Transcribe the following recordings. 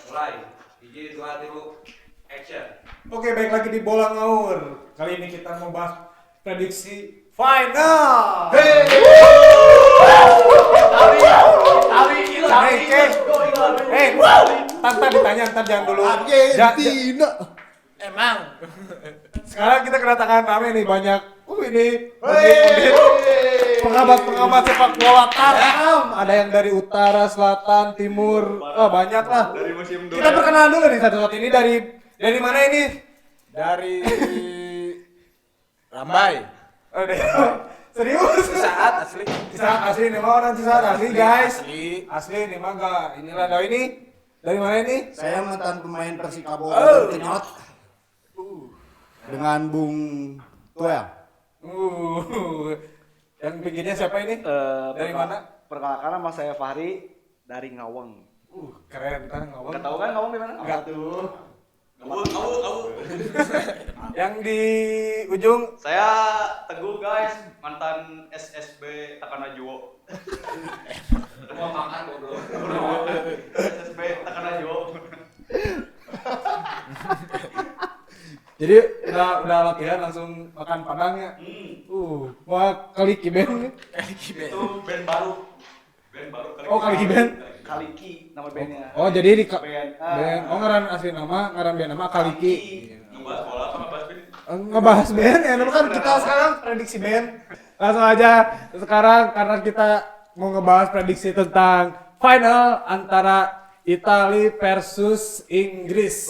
Mulai. 3, 2, 1, action. Oke, baik lagi di Bola Ngawur. Kali ini kita mau bahas prediksi final. Hey, tanpa ditanya, ntar jangan dulu. Argentina. Emang. Sekarang kita kedatangan rame nih banyak. Ini pengamat sepak bola Tarkam. Ada yang dari utara, selatan, timur. Banyak lah. Dari musim Kita perkenalan dulu nih satu-satu ini dari mana ini? Dari Rambai. Serius? Saat asli. Cisaat asli nih mah orang Cisaat asli guys. Asli. Asli nih mah enggak. Inilah dari ini. Dari mana ini? Saya mantan pemain Persikabo Kenyot. Dengan Bung Tuel. Yang bikinnya siapa ini? Dari mana? Perkenalkan nama saya Fahri dari Ngawang. Keren kan ngomong. Enggak tahu kan Ngawang di mana? Enggak. Tuh. Kau. Yang di ujung Saya Teguh guys, mantan SSB Takanajuwo. Mau makan bro. SSB Takanajuwo. jadi udah latihan langsung makan padangnya. Wah kali kiben. Itu band baru. Oh kali kiben. Kaliki nama bandnya. Oh jadi di Band. band. Oh ngaran asli nama, ngaran band nama Kaliki. Ngebahas bola apa ngebahas band? Ngebahas band ya, kan kita sekarang prediksi band. Langsung aja sekarang karena kita mau ngebahas prediksi tentang final antara Italia versus Inggris.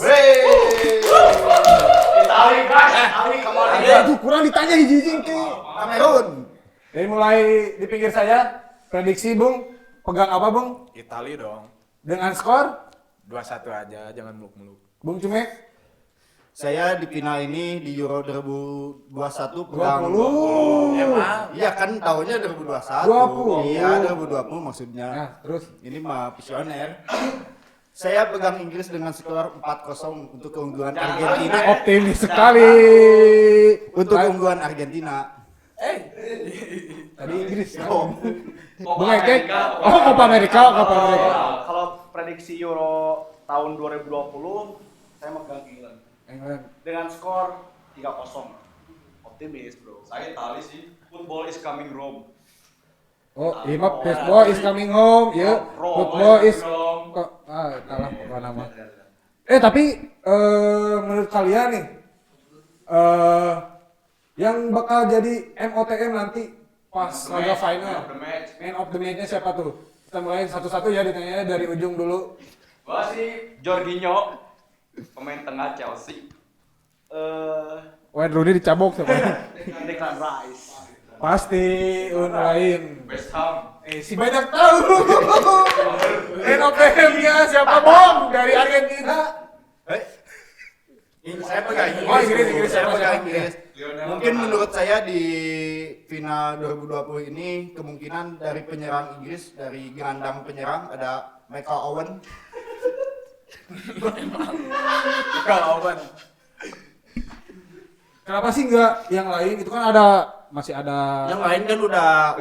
Itali guys, Itali kemarin. Aduh kurang ditanya hiji-hiji ke Kamerun. Jadi mulai di pinggir saya, prediksi Bung, pegang apa Bung? Itali dong. Dengan skor? 2-1 aja, jangan muluk-muluk. Bung Cumek? Saya di final ini di Euro 2021 pegang 20. Emang? Iya kan tahunnya 2021. 20. Iya 2020 maksudnya. Nah terus? Ini mah visioner. Saya pegang Inggris dengan skor 4-0 untuk keunggulan Argentina. Optimis sekali. Untuk keunggulan Argentina. Tadi Inggris ya? Copa Bung Eke? America. Oh Copa America, Copa America. Kalau prediksi Euro tahun 2020 saya megang England England. dengan skor 3-0. Optimis, Bro. Saya Itali sih. Football is coming Rome. Oh, iya mah baseball is coming home, ya. Football is kok kalah apa nama. Tapi menurut kalian nih yang bakal jadi MOTM nanti pas laga final. Man of the match-nya siapa tuh? Kita mulai satu-satu ya ditanya dari ujung dulu. Gua sih Jorginho, pemain tengah Chelsea. Wayne Rooney dicabok siapa? Declan Rice. Pasti lain. West Ham. Si banyak tahu. MOTM-nya siapa Bong dari Argentina? Saya pegang Inggris. Oh, Inggris, Saya siapa, pegang siapa? Inggris. Mungkin menurut saya di final 2020 ini kemungkinan dari penyerang Inggris, dari gelandang penyerang ada Michael Owen. Kenapa sih enggak yang lain? Itu kan masih ada Yang lain kan udah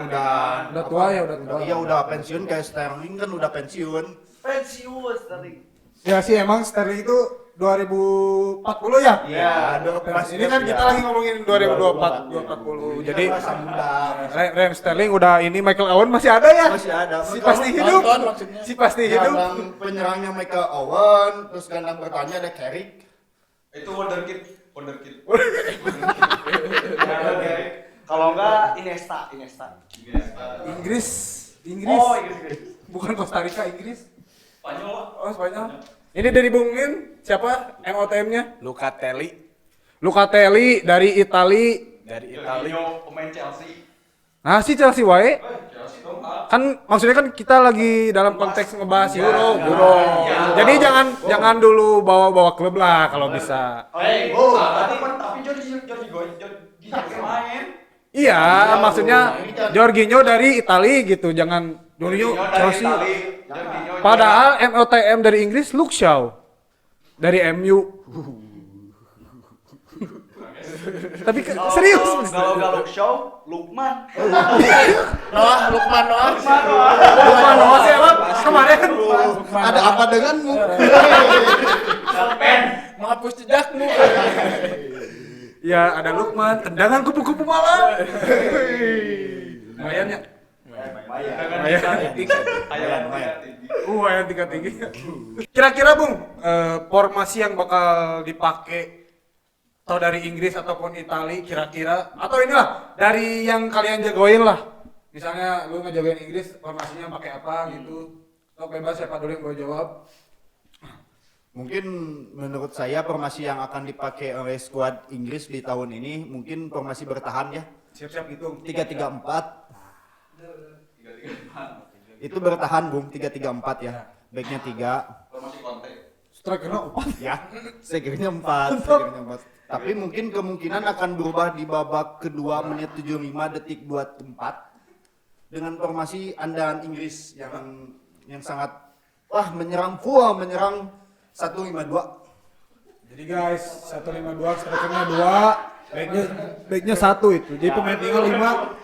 tua ya, udah tua. Iya udah pensiun, kayak Sterling kan udah pensiun. Pensius tadi. Ya sih emang Sterling itu 2040 ya? Iya, Nah, ini kan kita lagi ngomongin 2040. Jadi muda. Raheem Sterling udah ini, Michael Owen masih ada ya? Masih ada. Si pasti hidup. Nonton maksudnya. Si pasti hidup. Gelandang penyerangnya Michael Owen, terus gelandang bertanya ada Carrick. Itu Wonderkid. Kalau enggak Iniesta. Inggris. Oh, Inggris. Bukan Costa Rica, Inggris. Spanyol lah. Oh, Spanyol. Ini dari Bung Min, siapa MOTM-nya? Lucatelli dari Itali. Jorginho, pemain Chelsea. Nah, si Chelsea wae. Chelsea dong. Ah. Kan maksudnya kan kita lagi dalam konteks ngebahas Euro. Ya. Jadi jangan dulu bawa-bawa klub lah kalau bisa. Tapi Jorginho main. Iya, maksudnya Jorginho dari Itali gitu, jangan Jorginho Chelsea. Padahal MOTM dari Inggris Luke Shaw dari MU. Tapi serius. Kalau Galuk Show, Lukman. Lukman Noah. Lukman Noah siapa? Kemarin. Ada apa denganmu? Serpen. Menghapus jejakmu. Ya ada Lukman, tendangan kupu-kupu malam. Lumayan ya. Ayam Ayam tingkat tinggi. Kira-kira Bung, formasi yang bakal dipakai atau dari Inggris ataupun Itali kira-kira atau inilah dari yang kalian jagoin lah. Misalnya lu ngejagoin Inggris formasinya pakai apa gitu. Atau bebas siapa dulu yang mau jawab. Mungkin menurut saya formasi yang akan dipakai oleh skuad Inggris di tahun ini mungkin formasi bertahan ya. Siap-siap gitu. 3-3-4. Itu bertahan Bung, 3-3-4 ya. Backnya 3. Formasi konten. Strikernya 4. Ya, sekiranya 4. Tapi mungkin kemungkinan akan berubah di babak kedua menit 75 detik 24 dengan formasi andalan Inggris yang sangat menyerang 1-5-2. Jadi guys, 152 strikernya 2, backnya 1 itu. Jadi pemain tinggal 5.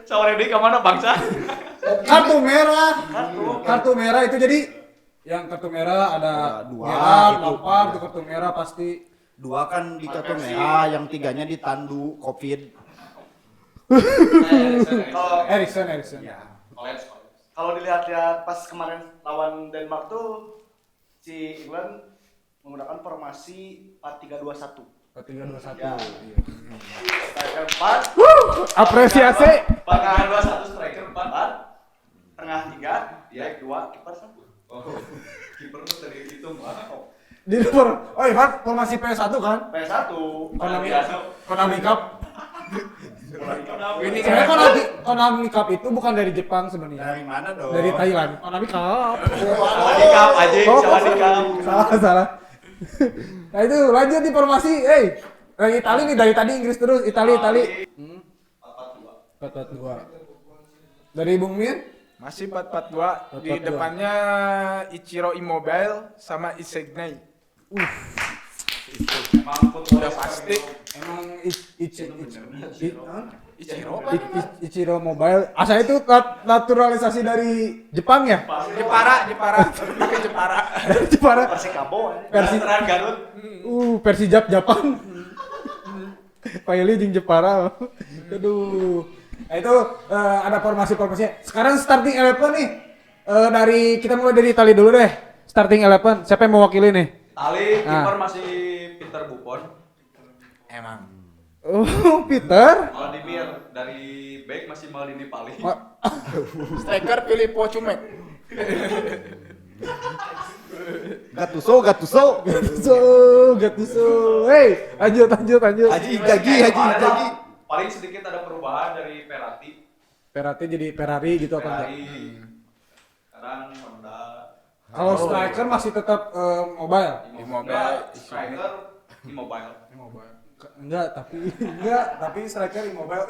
Sore ini kemana bangsa? Kartu merah itu jadi yang kartu merah ada Dua, merah, itu. Lampard itu kartu merah pasti. 2 kan di kartu merah, yang 3-nya ditandu Covid. Erikson. Kalau dilihat-lihat pas kemarin lawan Denmark tuh si England menggunakan formasi 4-3-2-1. 4-3-2-1. Ya. Iya. Striker 4, Apresiasi. 4-3-2-1 striker 4. tengah 3, back 2, kiper 1. Oh, kiper tuh tadi itu mah. Di luar. Oh iya, formasi P1 kan? P1. Konami Cup. Ini Konami Cup itu bukan dari Jepang sebenarnya. Dari mana dong? Dari Thailand. Konami Cup. Sawadikap aja, sawadikap. Salah. Nah itu lanjut di formasi. Dari Itali nih, dari tadi Inggris terus. Itali. 4-4-2. Dari Bung Min? Masih 4-4-2. Di 4-4-2. depannya Ichiro Immobile sama Insigne. Udah pasti. Emang Ichiro Mobile. Asal itu naturalisasi dari Jepang ya? Jepara. Dari Jepara. Persikabo. Veteran Garut. Persijap Jepang. Paili jeung Jepara. Aduh. Nah itu ada formasi-formasinya. Sekarang starting 11 nih. Dari kita mulai dari Itali dulu deh. Starting 11. Siapa yang mewakili nih? Tali kiper masih Peter Buffon. Emang. Oh, Peter. Vladimir dari back masih Maldini Pali. Striker Filippo Cumek. Gattuso. Gattuso. Hey, lanjut. Haji Gagi. Paling sedikit ada perubahan dari Ferrati. Ferrari jadi Ferrari gitu apa enggak? Ferrari. Sekarang Honda. Kalau striker masih tetap mobile. Immobile. Striker Immobile. Enggak, tapi striker immobile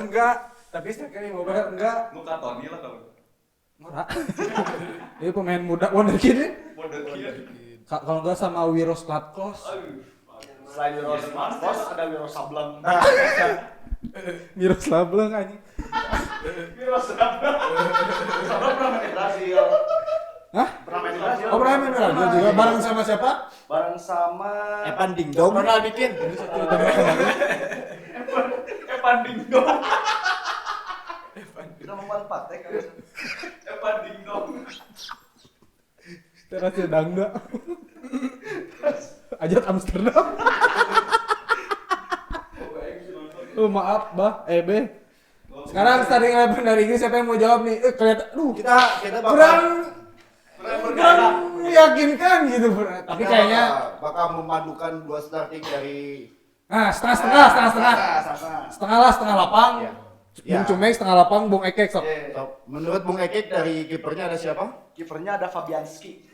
enggak. Luka Toni lah kalau. Murah. Ini pemain muda wonderkid nih. Model kiri. Kalau enggak sama Wiro Slatko. Selain Wiro Slavos ada Wiro Sableng. Wiro Sableng anjing. Wiro Sableng. Sableng pernah main di Brasil. Hah? Pernah main di Brasil. Oh, pernah main Brasil juga bareng sama siapa? Bareng sama Evan Dingdong. Ronald bikin. Evan Dingdong. kita membuat patek kan. Evan Dingdong. Terasa dangda. Ajat Amsterdam. Oh maaf, Be. Sekarang starting 11 dari Inggris siapa yang mau jawab nih? Kelihatan, Kita kurang meyakinkan gitu. Tapi kayaknya bakal memadukan dua starting dari setengah setengah lapang. Ya. Bung Cumek setengah lapang, Bung Ekek sok. Top. Menurut Bung Ekek dari kipernya ada siapa? Kipernya ada Fabianski.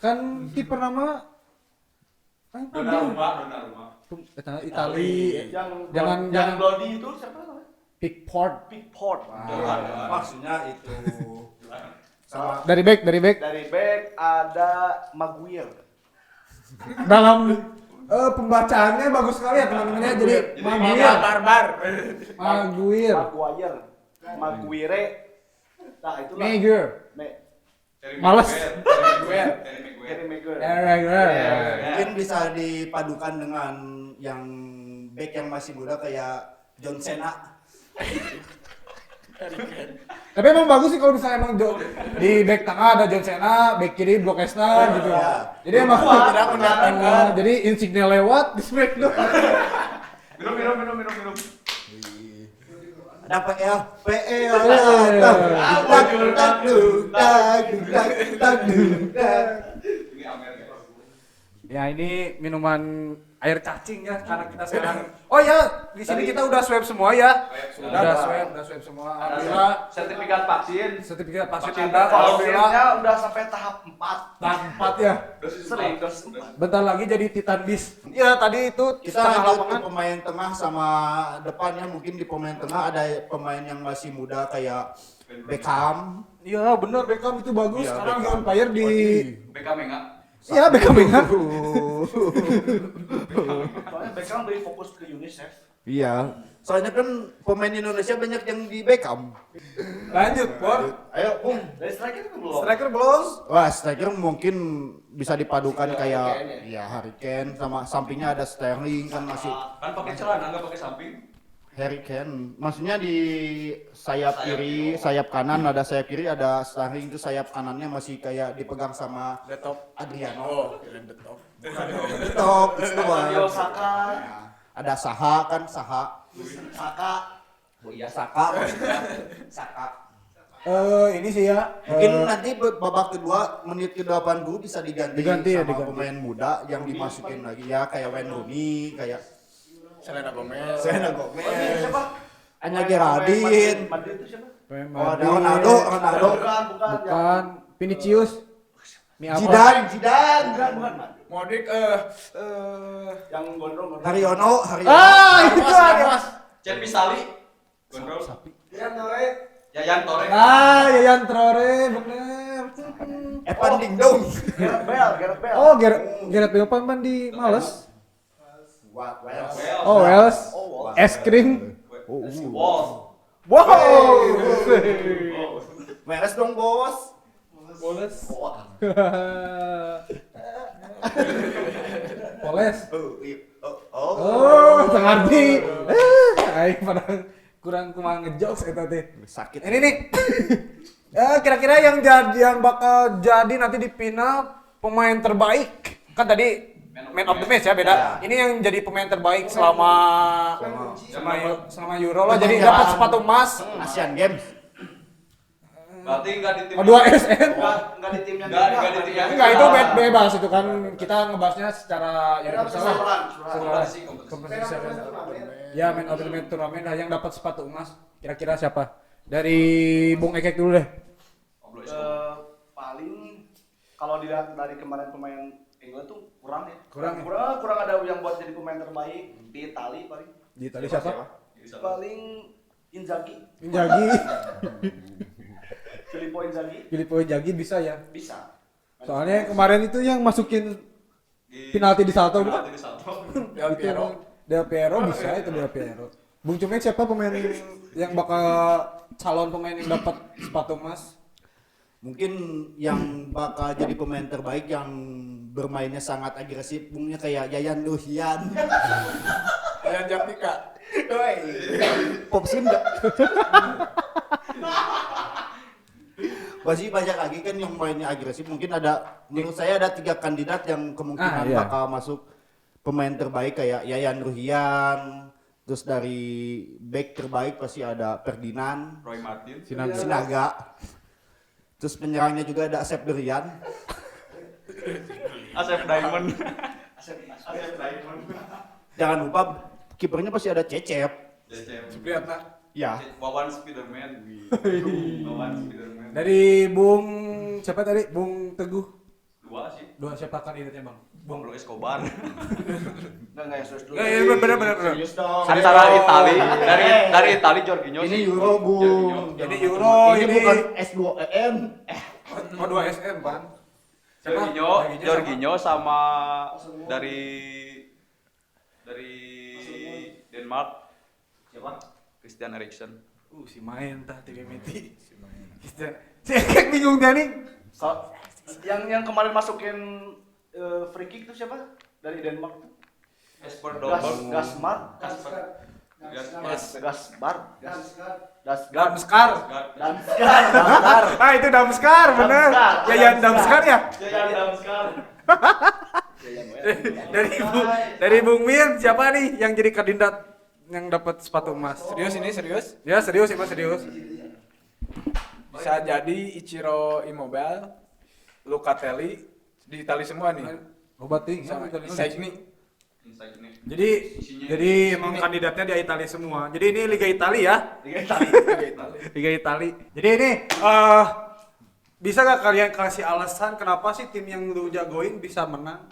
Kan kiper nama Donnarumma. Itali. Jangan Bloody itu siapa namanya? Pickford. Pickford. Maksudnya itu. Sama Dari back. Dari back ada Maguire. Pembacaannya bagus sekali ya teman-temannya. Jadi Maguire. Barbar. Maguire. Maguire. Nah, itulah. Maguire. Harry Males. Maguire. Harry Maguire. Mungkin bisa dipadukan dengan yang back yang masih muda kayak John Cena. Tapi emang bagus sih kalau misalnya emang di back tengah ada John Cena, back kiri Brock Lesnar gitu. Iya. Jadi emang Tidak mendatangkan. jadi Insigne lewat di Smackdown. Minum. Ada PL, PL. Ini Amer guys. Ya ini minuman air cacing ya karena kita sekarang. Oh ya, di sini kita udah swab semua ya. Udah swab semua. Alhamdulillah. Sertifikat vaksin. Sertifikat vaksin Vaksin ada. Alhamdulillah. Vaksinnya udah sampai tahap 4. Tahap 4 ya. Dosis Sering, 4. dosis 4. Bentar lagi jadi Titan Beast. Ya tadi itu Kita setengah lanjut ke lapangan. pemain tengah sama depannya. Mungkin di pemain tengah ada pemain yang masih muda kayak Beckham. Iya bener Beckham itu bagus. Iya, Sekarang Beckham. on fire di. Beckham enggak? Iya Beckham ya. Soalnya Beckham lebih fokus ke UNICEF. Iya. Soalnya kan pemain Indonesia banyak yang di Beckham. Lanjut, Bon. Ayo, Bung. Dari striker itu belum. Striker belum? Wah, striker mungkin bisa dipadukan kayak ya Harry Kane sama sampingnya ada Sterling kan masih Kan pakai celana enggak pakai samping. Harry Kane. Maksudnya di sayap kiri, sayap kanan ada sayap kiri ada Sterling itu sayap kanannya masih kayak dipegang sama The top. Adriano. Oh, kirain the top. Top itu Bukayo Saka. ada Saha kan Saha. Saka. Oh iya Saka maksudnya. Saka. Ini sih ya. Mungkin nanti babak kedua menit ke-80 bisa diganti Diganti ya, sama diganti. pemain muda yang dimasukin lagi ya kayak Wayne Rooney, kayak Selena Gomez. Selena Ini Gomez, siapa? Anya Geraldine, Madrid itu siapa? oh ada Ronaldo, Bukan Vinicius. Zidane, Bukan. Modric Yang gondrong. Haryono, Itu ada. Mas. Chen Pisali. Gondrong. Yayan Torre. Yayan Traore bener. Evan Dingdong. Gareth Bale. Oh, Gareth Bale pemain di Males. Wales. Oh, Wales. Oh, Es krim. Wolves. Wow. Meres dong bos. Poles. Poles. Oh, sengarti. Aing pada kurang kumaha ngejokes eta teh. Sakit. Ini nih. Kira-kira yang bakal jadi nanti di final pemain terbaik. Kan tadi man of the match ya beda. Ini yang jadi pemain terbaik selama Euro lah. Jadi dapat sepatu emas. Asian Games. Berarti enggak di tim. Oh, 2 SN. Enggak di tim yang Enggak di tim yang. Enggak itu bebas itu kan kita ngebahasnya secara universal lah. Kompetisi. Kompetisi. Ya man of the match turnamen lah yang dapat sepatu emas. Kira-kira siapa? Dari Bung Ekek dulu deh. paling kalau dilihat dari kemarin pemain England tuh kurang ya. Kurang ya? Kurang ada yang buat jadi pemain terbaik di Itali paling. Di tadi siapa? Paling Inzaghi. Filippo Inzaghi bisa ya. Bisa. Soalnya kemarin itu yang masukin penalti di salto bukan? Penalti di salto. Del Piero. Del Piero bisa itu Del Piero. Bung Cumet siapa pemain yang bakal calon pemain yang dapat sepatu emas? Mungkin yang bakal jadi pemain terbaik yang bermainnya sangat agresif, bungnya kayak Yayan Luhian. Ayan Japtika. Pop Sunda. Masih banyak lagi kan yang mainnya agresif. Mungkin ada, menurut saya ada 3 kandidat yang kemungkinan iya. bakal masuk pemain terbaik kayak Yayan Ruhian. Terus dari back terbaik pasti ada Ferdinand Roy Martin. Sinaga. Terus penyerangnya juga ada Asep Berian. Asep Diamond. Jangan lupa kipernya pasti ada Cecep. Supriyatna. Ya. Wawan Spiderman. Wawan Spiderman. Dari Bung siapa tadi? Bung Teguh. 2 sih. Dua siapa kandidatnya bang? Bang Pablo Escobar. Enggak serius dulu. Iya benar. Serius dong. Antara Itali dari Itali Jorginho Ini sih. Euro, Bung. Jorginho. Ini Euro Ini ini. bukan S2EM. Oh 2 SM bang. Jorginho sama dari Denmark Siapa? Christian Eriksen. Si main tah TV Meti. Saya kayak bingung dia nih. Yang kemarin masukin free kick itu siapa? Dari Denmark tuh. Jesper Dolberg. Gasmar. Damskar. Damskar. Ah itu Damskar bener. Damskar. Yayan Damskar ya. Yayan Damskar. Dari Bung Min siapa nih yang jadi kandidat yang dapat sepatu emas? Serius ini serius? Ya serius sih mas serius. Bisa jadi Ichiro Immobile, Locatelli di Itali semua nih. Obat ting Sama sama Insigne. Insight ini. Jadi emang kandidatnya di Italia semua. Jadi ini Liga Italia ya. Liga Italia. Liga Italia. Jadi ini bisa gak kalian kasih alasan kenapa sih tim yang lu jagoin bisa menang?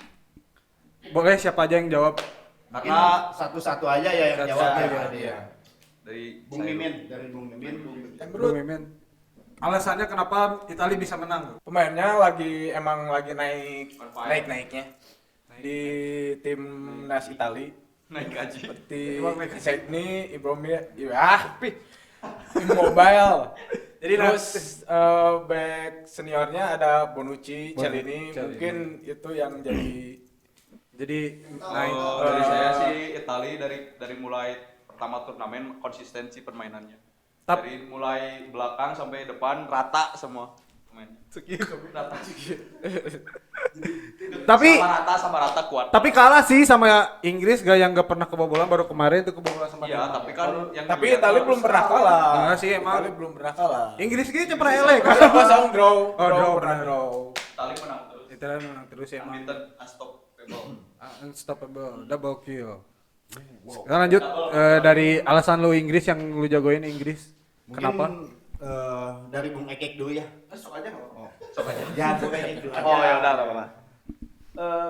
Boleh siapa aja yang jawab? Karena satu-satu aja ya yang jawabnya Satu-satu, ya. Dari Bung Mimin, dari Bung Mimin. Bung Mimin. Alasannya kenapa Italia bisa menang? Pemainnya emang lagi naik-naiknya di timnas Itali. naik gaji. Seperti Emang naik gaji. Insigne, Immobile. Jadi Terus back seniornya ada Bonucci, Cellini. Cellini. Mungkin itu yang jadi naik. Dari saya sih Itali dari mulai pertama turnamen konsistensi permainannya. Dari mulai belakang sampai depan rata semua pemainnya. Rata. Tapi sama rata kuat. tapi kalah sih sama Inggris yang gak pernah kebobolan baru kemarin itu kebobolan sama Iya, Denmark. tapi kan yang tapi dilihat Itali harus belum pernah kalah. Enggak sih, emang. Itali belum pernah kalah. Inggris kayaknya pernah elek. Kosong draw. Oh, draw, pernah benar. draw. Itali menang terus. Italia menang terus ya emang. Unbeaten, unstoppable. Unstoppable, double kill. Sekarang lanjut dari alasan lu Inggris yang lu jagoin Inggris. Mungkin, Kenapa? dari Bung Ekek dulu ya. Sok aja nggak apa-apa. Sok aja. Ya, Bung Ekek dulu. Oh ya udah nggak apa-apa.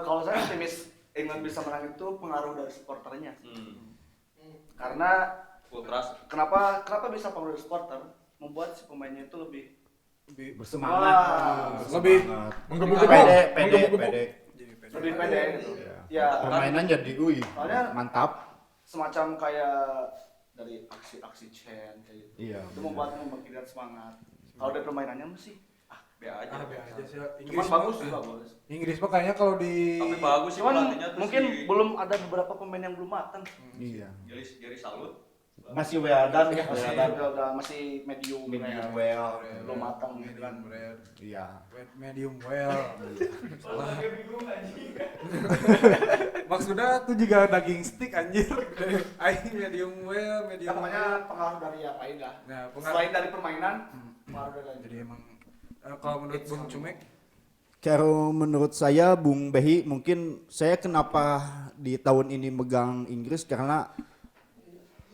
Kalau saya optimis England bisa menang itu pengaruh dari supporternya. Karena Full trust. kenapa bisa pengaruh dari supporter membuat si pemainnya itu lebih Bersemangat. Lebih menggebu-gebu. Pede. lebih pede gitu. Iya. Ya, Permainan jadi Soalnya- mantap. semacam kayak dari aksi-aksi chain kayak gitu. Iya. Itu membangkitkan semangat. Kalau dari permainannya masih Be aja. sih. cuman bagus sih bagus. Inggris mah kayaknya kalau di Tapi bagus sih Cuman pelatihnya tuh mungkin si belum ada beberapa pemain yang belum matang. Iya. Gary Salut. Masih Weldan ya. Masih medium well. belum matang gitu kan. Iya. medium well. Maksudnya tuh juga daging stick anjir. Aing medium well, Ya, medium. pokoknya pengaruh dari apa ya? Nah, Selain dari permainan, pengaruh dari jadi emang kalau menurut Bung Cumek Kalau menurut saya Bung Behi mungkin saya kenapa di tahun ini megang Inggris karena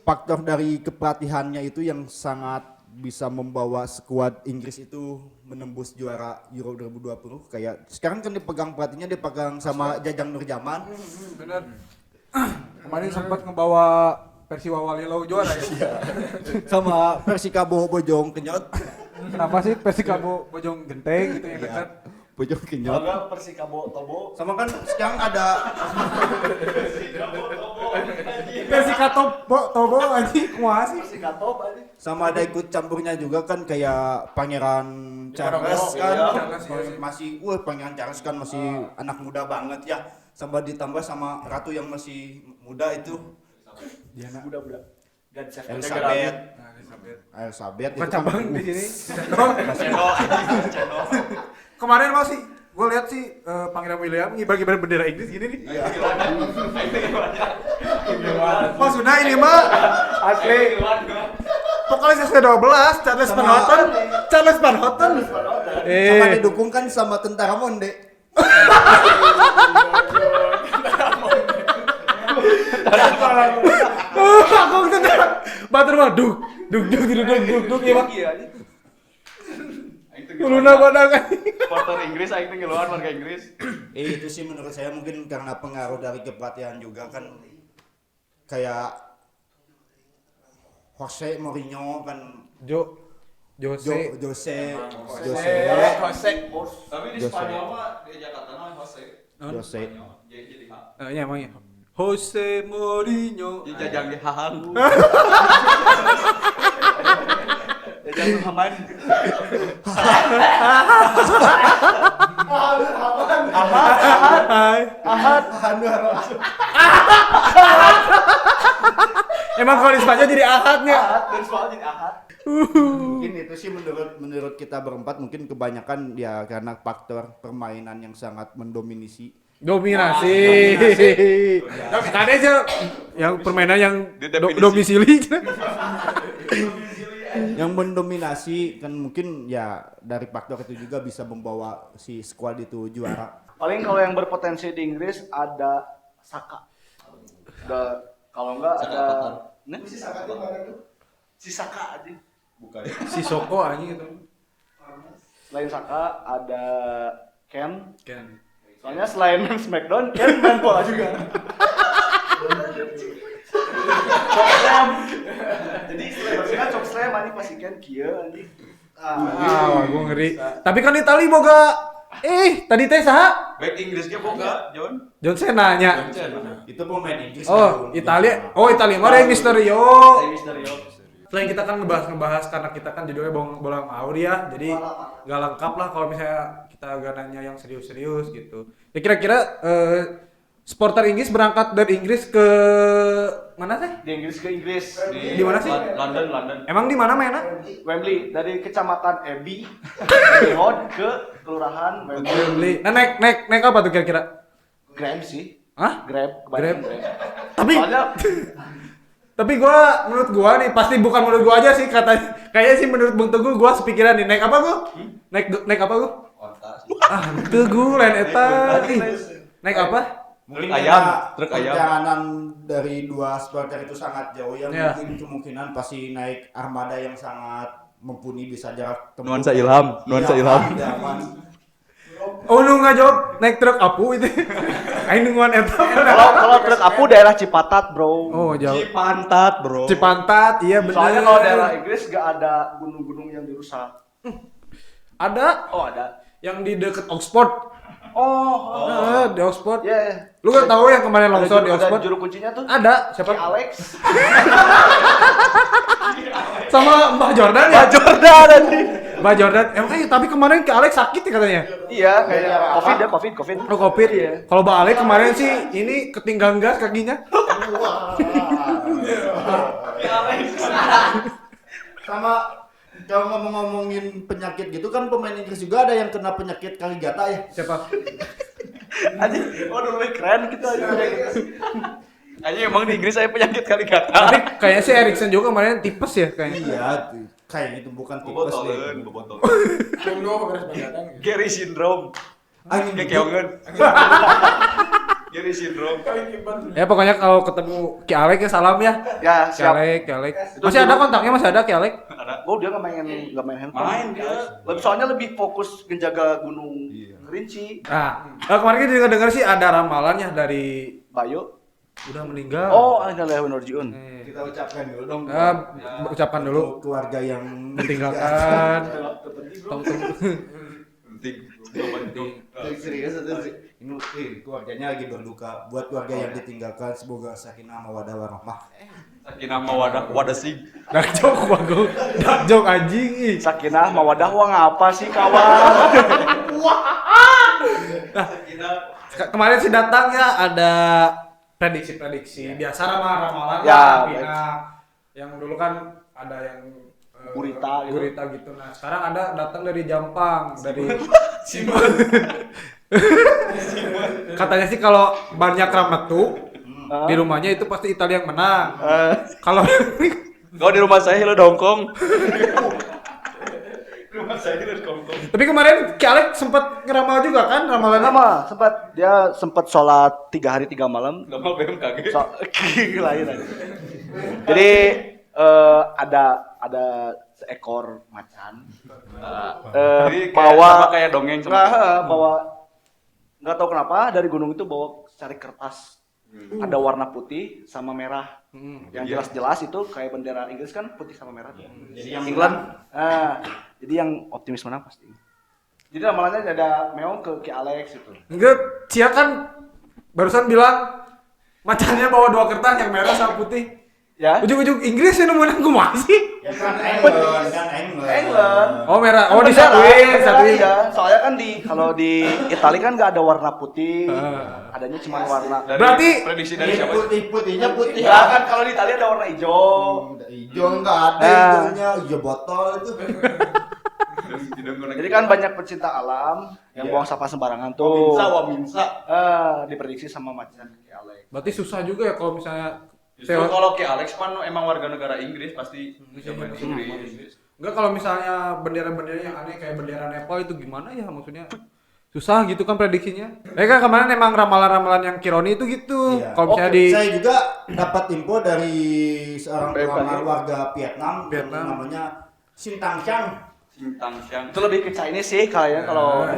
faktor dari kepelatihannya itu yang sangat bisa membawa skuad Inggris itu menembus juara Euro 2020 kayak sekarang kan dipegang pelatihnya sama Jajang Nurjaman. bener. Kemarin sempat ngebawa Persiwa Walilau juara ya. Sama Persikabo Bojong Kenyot. Kenapa sih Persikabo Bojong Genteng gitu yang dekat? Bojong Kenyot. Kalau Persikabo Tobo, Sama kan sekarang ada Tobo anjing kumaha sih? Persikatop aja. sama ada ikut campurnya juga kan kayak Pangeran Charles Iya, kan iya. masih Pangeran Charles kan masih anak muda banget ya sama ditambah sama ratu yang masih muda itu Diana. Budak-budak. Dan saya Elizabeth Nah, Elizabeth. Elizabeth Bukan itu kan cabang di sini. Channel. Kemarin masih gue lihat sih Pangeran William ngibar-ngibar bendera Inggris gini nih. Maksudnya ini mah asli. vokalis ST12 Charles Van Houten. Charles Van Houten. sama didukung kan sama tentara Monde. Aku tentara. Batur mah duk ya Pak. Uluna badangan. Supporter Inggris aing teh ngeluar warga Inggris. Itu sih menurut saya mungkin karena pengaruh dari kepelatihan juga kan kayak Jose Mourinho kan Jose. Jose Tapi di Spanyol mah di Jakarta mah Jose. Jose Jadi H. Iya emang ya. Jose Mourinho. Jajang di hahang. Jajang Muhammad. Hai. Emang kalau di Spanyol jadi ahadnya. Dan soal jadi Ahad. Mungkin itu sih menurut kita berempat mungkin kebanyakan ya karena faktor permainan yang sangat mendominasi. Dominasi. Tadi aja yang permainan yang Didefinisi. domisili. Yang mendominasi kan mungkin ya dari faktor itu juga bisa membawa si squad itu juara. Paling kalau yang berpotensi di Inggris ada Saka. Kalau enggak ada si Saka di mana tuh? Si Saka aja. Bukan. Si Soko anjing itu. Selain Saka ada Ken. Kan. Soalnya selain main Smackdown, Ken main bola juga. Chokeslam. Jadi selain Chokeslam anjing pasti Ken kieu anjing. Ah, gua ngeri. Tapi kan Itali boga tadi teh saha? Back Inggrisnya boga, John. John Cena nya. Itu pemain Inggris. Oh, Italia. Oh, Italia mah Rey Mysterio. Mysterio. Selain kita kan ngebahas karena kita kan judulnya bola ngawur ya, jadi nggak lengkap lah kalau misalnya kita gak nanya yang serius-serius gitu. Ya kira-kira supporter Inggris berangkat dari Inggris ke mana sih? Di Inggris ke Inggris. Di mana sih? London. Emang di mana mainnya? Wembley dari kecamatan Abbey, Hod ke kelurahan Wembley. Wembley. Nah, naik apa tuh kira-kira? Grab sih. Hah? Grab. Grab. Grab. Tapi Soalnya tapi menurut gua nih pasti bukan menurut gua aja sih kayaknya sih menurut Bung Teguh gua sepikiran nih naik apa gua? Naik apa gua? Teguh lain eta. Naik apa? Mungkin Truk karena ayam, truk ayam. perjalanan dari dua supporter itu sangat jauh ya, Ya. mungkin kemungkinan pasti naik armada yang sangat mumpuni bisa jarak tempuh. Nuansa ilham. Idaman. Oh lu nggak jawab naik truk apu itu. Aing nungguan eta. kalau truk aku daerah Cipatat, Bro. Oh jauh. Cipantat, bro. Cipantat, iya bener. Soalnya kalau daerah Inggris gak ada gunung-gunung yang dirusak. ada Oh, ada. yang di deket Oxford. Oh. Di Oxford. Ya. Lu kan tahu yang kemarin longsor di Ada Oxford? juru kuncinya tuh. Ada, siapa? Si Alex. Sama Mbah Jordan ya? Jordan anjing. Mbah Jordan. Emang tapi kemarin ke Alex sakit ya katanya? Iya, kayak COVID. Oh Covid. Kalau Mbak Alex kemarin sih ini ketinggalan gas kakinya. Sama kalau ngomongin penyakit gitu kan pemain Inggris juga ada yang kena penyakit Kaligata ya. Siapa? Anjing, dulu keren gitu aja. Anjing emang di Inggris saya penyakit kali kata. Tapi kayaknya si Erikson juga kemarin tipes ya kayaknya. Iya, kayak gitu bukan tipes deh. Bobotoleun. Tunggu beres begadang. Gary syndrome. Angin Kekeongan. Gary syndrome. Ya pokoknya kalau ketemu Ki Alex ya salam ya. Ya, Ki siap. Alex. Masih ada kontaknya, masih ada Ki Alex? Ada. Oh, dia enggak main handphone. Main dia. Soalnya lebih fokus menjaga gunung Kerinci. Nah, kemarin kita juga dengar sih ada ramalannya dari Bayu. udah meninggal. Oh, ada Leon Norjiun. Kita ucapkan dulu dong. Ucapkan dulu Untuk keluarga yang ditinggalkan. Penting. Serius itu sih. Ini keluarganya lagi berduka. Buat keluarga yang ditinggalkan semoga sakinah mawaddah warahmah. Sakinah mawadah sih. Dark joke bagus. Dark joke anjing ih. Sakinah mawadah wah ngapa sih kawan? Kemarin sih datangnya ada prediksi-prediksi biasa ramalan Ya, yang dulu kan ada yang Gurita gitu. gurita gitu. Nah, sekarang ada datang dari Jampang, dari katanya sih kalau banyak rametu di rumahnya itu pasti Italia yang menang. Kalau Kau di rumah saya lo dongkong. Rumah saya di dongkong. tapi kemarin Ki Alex sempat ngeramal juga kan ramalannya? Lama sempat sholat 3 hari 3 malam. Gak mau BMKG. Lain aja. Jadi ada seekor macan. Jadi Bawa sama kayak dongeng bawa nggak tahu kenapa dari gunung itu bawa secari kertas. Ada warna putih sama merah. Yang jelas-jelas itu kayak bendera Inggris kan putih sama merah. Jadi yang England. Jadi yang optimis menang pasti. Jadi ramalannya ada meong ke Ki Alex itu. Enggak, Cia kan barusan bilang Macannya bawa 2 kertas yang merah sama putih. Ya. Ujung-ujung Inggris yang nemuin aku masih. Ya kan England. England. Oh merah. Oh Kan disatuin, bendera, satuin. iya. Soalnya kan kalau di Italia kan nggak ada warna putih. Adanya cuma warna. Berarti- prediksi dari siapa? Putihnya putih. Ya kan kalau di Italia ada warna hijau. Hijau enggak ada Nah. hijaunya, hijau botol itu. Jadi kan banyak pecinta alam yang buang sampah sembarangan tuh. Waminsa. Diprediksi sama macan Ki Alex. Berarti susah juga ya kalau misalnya Justru kalau Ki Alex kan emang warga negara Inggris pasti bisa bahasa Inggris. Inggris. Enggak kalau misalnya bendera-bendera yang aneh kayak bendera Nepal itu gimana ya maksudnya? Susah gitu kan prediksinya. Kan kemarin emang ramalan-ramalan yang Kironi itu gitu. Iya. Kalau misalnya di Saya juga dapat info dari seorang Baik, peramal Pak. warga Vietnam, Vietnam. namanya Sintang Chang. Sintang Siang. Itu lebih ke Chinese sih kayaknya kalau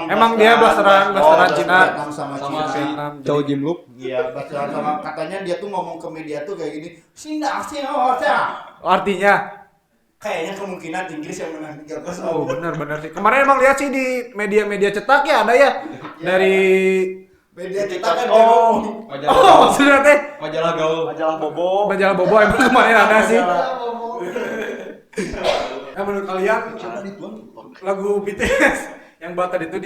emang dia blasteran Cina Vietnam sama Cina. Vietnam. Chow Jim Luk. Iya, blasteran sama katanya dia tuh ngomong ke media tuh kayak gini, Sintang Siang. Artinya Kayaknya kemungkinan Inggris yang menang 3-0. oh benar sih. Kemarin emang lihat sih di media-media cetak ya ada ya dari Media kita kan Oh. oh maksudnya teh Majalah Gaul. majalah Bobo. majalah Bobo emang kemarin ada sih. Menurut kalian lagu BTS yang Butter itu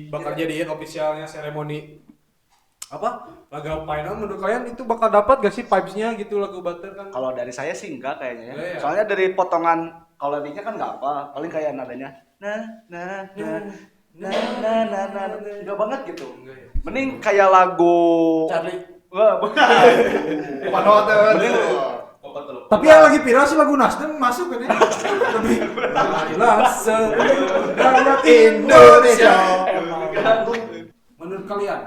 bakal jadiin officialnya seremoni apa laga final, menurut kalian itu bakal dapat gak sih vibes-nya gitu lagu Butter kan? Kalau dari saya sih enggak kayaknya ya. Iya. Soalnya dari potongan kalau nadinya kan enggak apa, paling kayak nadanya nah enggak banget gitu. Mending kayak lagu Charlie. Wah, bukan. Mending Tapi yang lagi viral sih lagu Nasdem masuk kan ya? Lebih Langsung Indonesia. Menurut kalian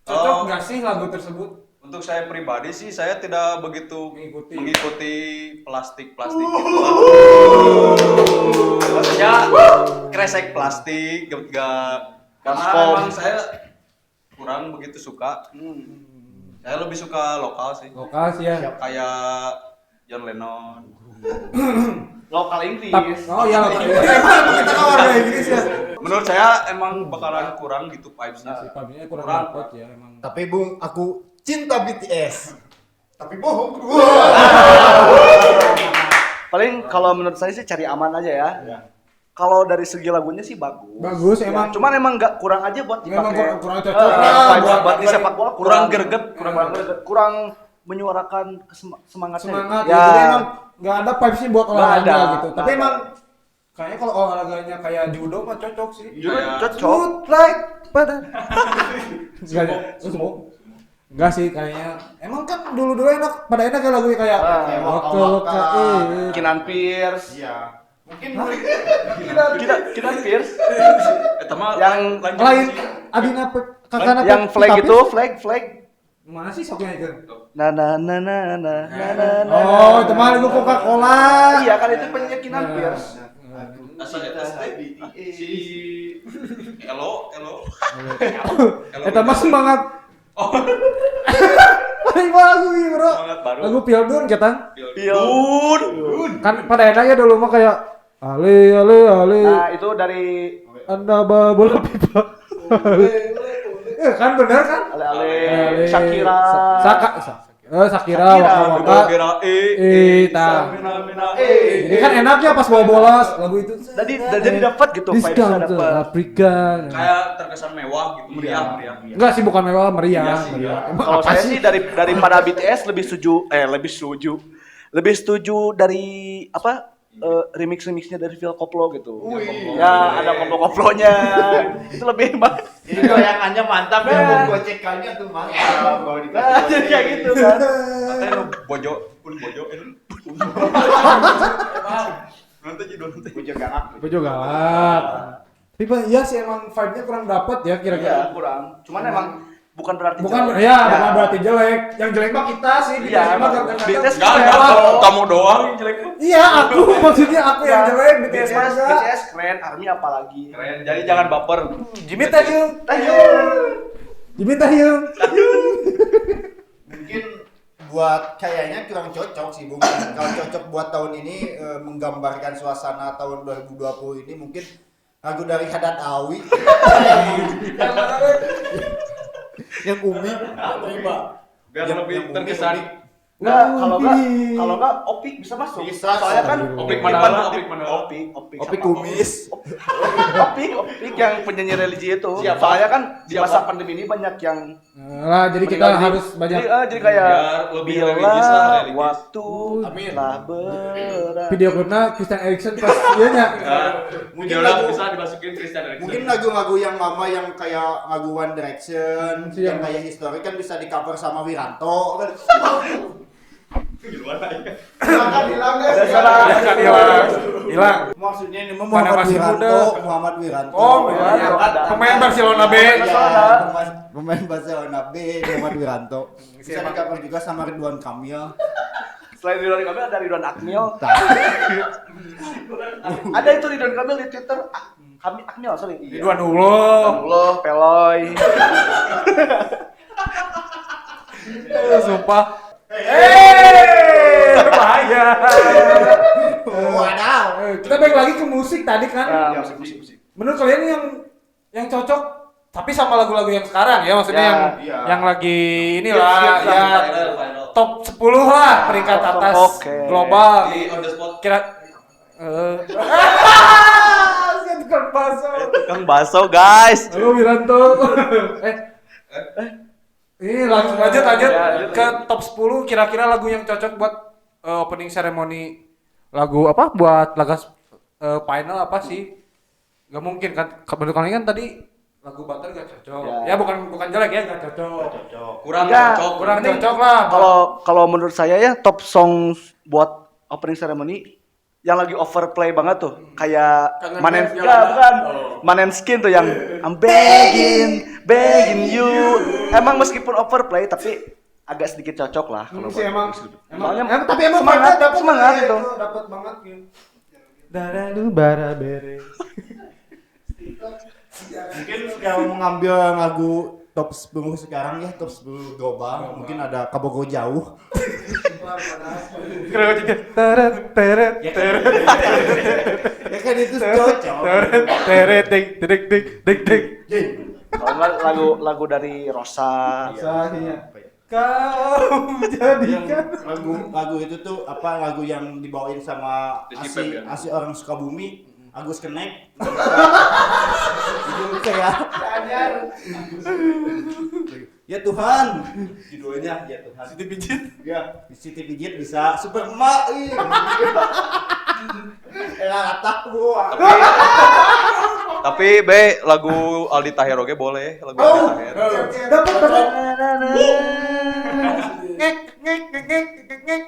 cocok nggak sih lagu tersebut? Untuk saya pribadi sih saya tidak begitu mengikuti plastik gitu. Maksudnya kresek plastik gak karena Gaspol. emang saya kurang begitu suka. Saya lebih suka lokal sih. Lokal sih ya. Kayak John Lennon. lokal Inggris. Oh iya lokal. Emang kita kan warga Inggris ya. Menurut saya emang bakalan kurang gitu vibes-nya. Si Pabnya kurang Kurang. dapet ya emang. Tapi Bung, aku cinta BTS. Tapi bohong. Paling kalau menurut saya sih cari aman aja ya. Kalau dari segi lagunya sih bagus. Bagus Ya, emang. cuman emang nggak kurang aja buat dipakai. Memang kurang cocok. Buat di sepak bola Kurang greget. kurang menyuarakan semangatnya. Semangat ya. ya. Jadi emang nggak ada vibes-nya buat Nggak olahraga ada, gitu. nggak Tapi ada. emang kayaknya kalau olahraganya kayak judo mah cocok sih. Judo Kayak- cocok. Shoot like pada. Enggak sih kayaknya. Emang kan dulu enak, pada enak ya lagunya kayak Waka-waka. Kinan Pierce. Iya. Mungkin Kinan Pierce. Mah Yang lain Adina kakaknya yang flag itu, flag. Mana sih soknya itu? Na. Oh, itu mah lagu Coca-Cola. Iya kan itu penyanyi Kinan Pierce. si Elo Eta mah semangat. Paling lagu ini, Bro. Semangat baru. Lagu Pildun kita. Pildun. Kan pada enaknya dulu mah kayak ale. Nah, itu dari Anda bawa bola pipa. Kan bener kan? Ale Shakira. Shakira waka-waka. Ita. Jadi kan enaknya pas bawa bola lagu itu. Jadi dapat gitu vibes-nya Discount dapat. Afrika. Kayak terkesan mewah gitu, meriah. Enggak sih bukan mewah, meriah. Emang Kalau apa saya sih? sih daripada BTS lebih setuju dari apa remixnya dari Phil Koplo gitu. Ya ada koplo-koplonya. Itu lebih enak. ini goyangannya mantap ya, gocekannya tuh mantap. Kalau Nah, jadi kayak gitu kan. Katanya nu bojo itu. Nanti judul nanti. Bojo galak. Tapi Pak, iya sih emang vibe-nya kurang dapat ya Iya, kira-kira. kurang. Cuman emang bukan berarti Bukan jelek. bukan berarti jelek. Yang jelek mah kita sih. Iya, emang BTS kadang-kadang. Enggak, kamu doang yang jelek. Iya, aku maksudnya aku yang jelek, BTS mah enggak. BTS keren, ARMY apalagi. Keren. Jadi jangan baper. Jimmy Tahyung. Jimmy Tahyung. mungkin buat kayaknya kurang cocok sih Bung. Kalau cocok buat tahun ini menggambarkan suasana tahun 2020 ini mungkin lagu dari Haddad Alwi. Yang Umi. Terima. Biar Yang lebih Umi, terkesan. Umi. Enggak, kalau enggak Opik bisa masuk. Bisa, Soalnya kan Opik mana? Opik sama kumis. Opik yang penyanyi religi itu. Siapa? Soalnya kan di Siapa? masa pandemi ini banyak yang Nah, jadi kita meninggal harus banyak jadi kayak Biar lebih bila religius lah, religius. waktu Amin. telah berat. video klipnya Christian Eriksen pas dia nya. Mungkin Mungkin lagu- bisa dimasukin Christian Eriksen. Mungkin lagu-lagu yang lama yang kayak lagu One Direction, Siap. yang kayak historik kan bisa di cover sama Wiranto kan. Ada salah. Hilang. Maksudnya ini mah Mana Muhammad masih Wiranto, muda. Muhammad Wiranto. Oh, iya. Ada. Pemain Barcelona B. Iya, Barcelona. pemain Barcelona B, Muhammad Wiranto. Bisa di cover juga sama Ridwan Kamil. Selain Ridwan Kamil ada Ridwan Akmil. Nah, Ada itu Ridwan Kamil di Twitter. Akmil, sorry. Ridwan Ulo. Allah, Peloy. Sumpah. Bahaya. Wadaw. Kita balik lagi ke musik tadi kan. Ya, musik. Menurut kalian yang cocok tapi sama lagu-lagu yang sekarang ya maksudnya Ya, yang lagi inilah Hits ya Final. top 10 lah peringkat Top 10, atas oke. global. Di on the spot. Kira Sian tukang baso. Tukang baso, guys. Halo Wiranto. Ini langsung lanjut Ya, ke top 10 kira-kira lagu yang cocok buat opening ceremony lagu apa buat laga final apa sih? Gak mungkin kan menurut kalian kan tadi lagu Butter gak cocok. Ya, bukan jelek ya, gak cocok. Kurang Enggak, cocok. Kurang Mending cocok lah. Kalau menurut saya ya top song buat opening ceremony yang lagi overplay banget tuh kayak Kangen Manen Dance enggak, Jalanan. bukan Maneskin tuh yang I'm begging you. Emang meskipun overplay tapi agak sedikit cocok lah kalau sih buat emang Soalnya tapi emang semangat, dapat semangat itu. Dapat banget gitu. Daradu bara bere. Mungkin kalau mengambil lagu top 10 sekarang ya, top 10 global, mungkin ada Kabogo Jauh. Teret teret Ya kan itu cocok. teret ding ding ding ding ding. Kalau enggak lagu dari Rosa. Sahnya kau jadikan Lagu itu tuh apa lagu yang dibawain sama Rizky Febian. Asi orang Sukabumi, Agus Kenek. Itu kayak ya Tuhan, judulnya ya Tuhan. Siti Pijit. Ya, Siti Pijit bisa super emak. Atak gua. Tapi B lagu Aldi Taher oge boleh, lagu Aldi Taher. dapat ngek ngek ngek ngek ngek.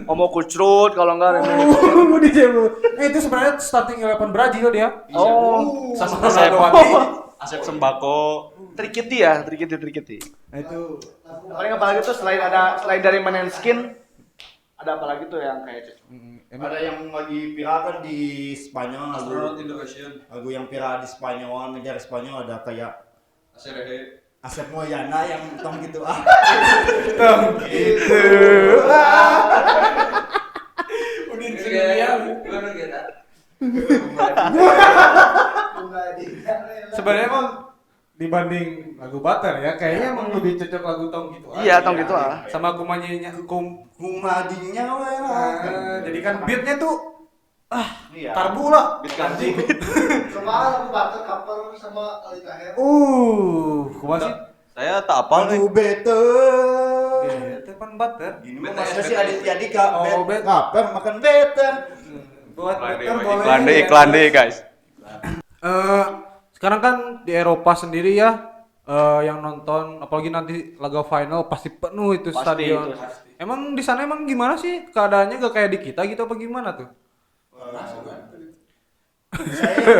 Omo Kucrut kalau enggak Mau dijemu. Itu sebenarnya starting 11 Brazil dia. Oh, Sama Asep, Ronaldo. Asep Sembako. Trikiti ya, Trikiti. Nah itu Paling apalagi tuh selain dari Maneskin ada apa lagi tuh yang kayak Ada yang lagi viral kan di Spanyol Astronaut in the Ocean. lagu yang viral di Spanyol, negara Spanyol ada kayak Aserehe. Asep Moyana yang tong gitu ah. itu. Udin Sinian. Sebenarnya emang dibanding lagu Butter ya kayaknya emang lebih cocok lagu Tong gitu. Iya, Tong gitu ah. Sama kumanya hukum. Kumadinya weh. Jadi kan beatnya tuh Iya. karbu lah. Beat kanji. Kemarin aku baca cover sama Ali Taher. Kumah sih? Saya tak apal nih. Lagu bete. Itu kan Butter. Ini mah maksudnya si Aditya Dika. Oh, Bet. bet. Ngapain makan bete? Buat Butter boleh. Iklan deh guys. Sekarang kan di Eropa sendiri ya yang nonton apalagi nanti laga final pasti penuh itu Pasti, stadion. itu pasti. Emang di sana emang gimana sih keadaannya gak kayak di kita gitu apa gimana tuh?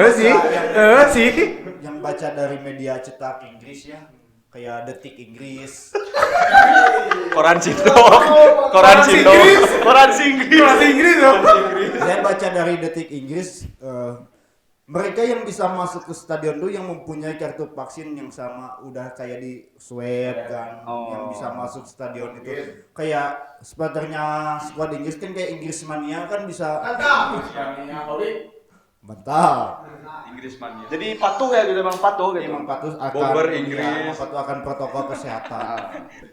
Saya sih. yang baca dari media cetak Inggris ya, kayak Detik Inggris. Koran Cindo. Koran Cindo. Koran Singgris. Bahasa Inggris dong. Saya baca dari Detik Inggris, mereka yang bisa masuk ke stadion tuh yang mempunyai kartu vaksin yang sama, udah kayak di swab kan, yang bisa masuk stadion itu. Kayak supporternya skuad Inggris kan kayak Inggris Mania kan bisa. Mantap. Inggris mania. Jadi patuh ya gitu, emang patuh gitu. Emang patuh akan Bomber Inggris. ya, patuh akan protokol kesehatan.